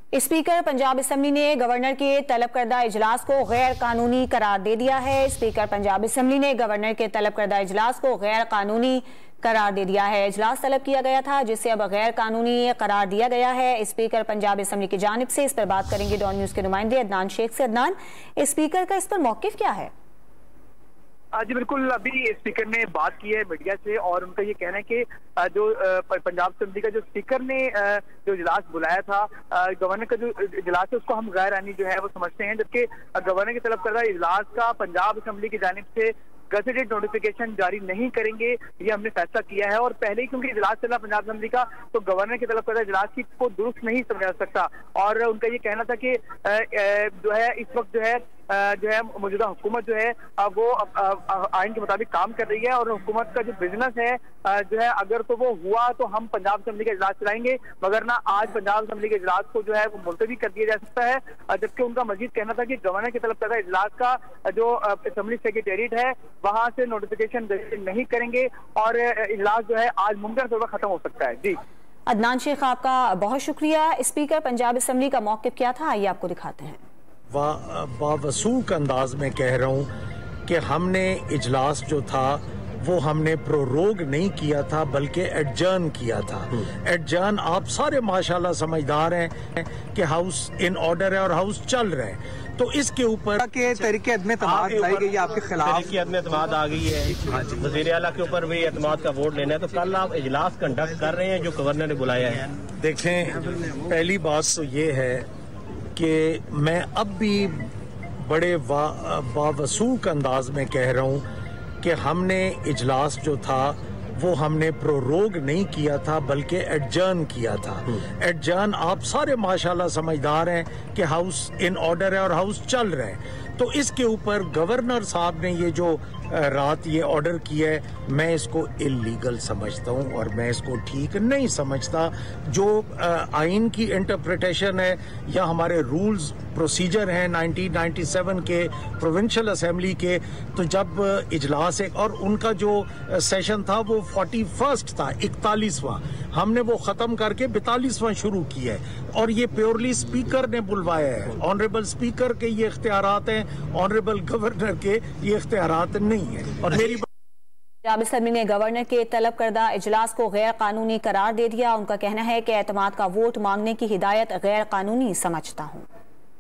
Speaker Punjab assembly ने governor के तलब करदा इजलास को गैर कानूनी करार दे दिया है। स्पीकर पंजाब असम्बली ने गवर्नर के तलब करदा इजलास को गैर कानूनी करार दे दिया है। इजलास तलब किया गया था जिसे अब गैर कानूनी करार दिया गया है। स्पीकर पंजाब असम्बली की जानिब से इस पर बात करेंगे डॉन न्यूज के नुमाइंदे अदनान शेख से। अदनान, स्पीकर का इस पर मौकिफ क्या है? जी बिल्कुल, अभी स्पीकर ने बात की है मीडिया से और उनका ये कहना है कि जो पंजाब असेंबली का जो स्पीकर ने जो इजलास बुलाया था, गवर्नर का जो इजलास है उसको हम गैर आईनी जो है वो समझते हैं, जबकि गवर्नर की तलब करदा इजलास का पंजाब असेंबली की जानिब से गजेटेड नोटिफिकेशन जारी नहीं करेंगे, ये हमने फैसला किया है। और पहले ही क्योंकि इजलास चला पंजाब असेंबली का, तो गवर्नर की तरफ करदा इजलास की को दुरुस्त नहीं समझा जा सकता। और उनका ये कहना था कि जो है इस वक्त जो है मौजूदा हुकूमत जो है वो आइन के मुताबिक काम कर रही है और हुकूमत का जो बिजनेस है जो है अगर तो वो हुआ तो हम पंजाब असेंबली का इजलास चलाएंगे, मगर ना आज पंजाब असेंबली के इजलास को जो है वो मुलतवी कर दिया जा सकता है। जबकि उनका मजीद कहना था कि गवर्नर की तरफ करदा इजलास का जो असेंबली सेक्रेटेरिएट है वहां से नोटिफिकेशन नहीं करेंगे और इजलास जो है आज मुमकिन तौर पर खत्म हो सकता है। जी अदनान शेख, आपका बहुत शुक्रिया। स्पीकर पंजाब असेंबली का मौकिफ क्या था, आइए आपको दिखाते हैं। बावसूख अंदाज में कह रहा हूँ कि हमने इजलास जो था वो हमने प्रोरोग नहीं किया था बल्कि एडजर्न किया था। एडजर्न आप सारे माशाल्लाह समझदार हैं कि हाउस इन ऑर्डर है और हाउस चल रहा है, तो इसके ऊपर के तरीके अदम एतमाद लाई गई है आपके खिलाफ, तरीके अदम एतमाद आ गई है। वज़ीर आला के ऊपर भी एतमाद का वोट लेना है, तो कल आप इजलास कंडक्ट कर रहे हैं जो गवर्नर ने बुलाया है। देखें, पहली बात तो ये है कि मैं अब भी बड़े बावसूख अंदाज में कह रहा हूँ कि हमने इजलास जो था वो हमने प्रोरोग नहीं किया था बल्कि एडजर्न किया था। एडजर्न आप सारे माशाल्लाह समझदार हैं कि हाउस इन ऑर्डर है और हाउस चल रहा है, तो इसके ऊपर गवर्नर साहब ने ये जो रात ये ऑर्डर किया है, मैं इसको इलीगल समझता हूँ और मैं इसको ठीक नहीं समझता। जो आइन की इंटरप्रिटेशन है या हमारे रूल्स प्रोसीजर हैं 1997 के प्रोविंशियल असेंबली के, तो जब इजलास एक और उनका जो सेशन था वो 41 था, 41वां, हमने वो ख़त्म करके 42वां शुरू किया है और ये प्योरली स्पीकर ने बुलवाया है। ऑनरेबल स्पीकर के ये इख्तियारात हैं, ऑनरेबल गवर्नर के ये इख्तियारात नहीं है। और मेरी पंजाब असेंबली ने गवर्नर के तलब करदा इजलास को गैर कानूनी करार दे दिया। उनका कहना है कि एतमाद का वोट मांगने की हिदायत गैर कानूनी समझता हूँ।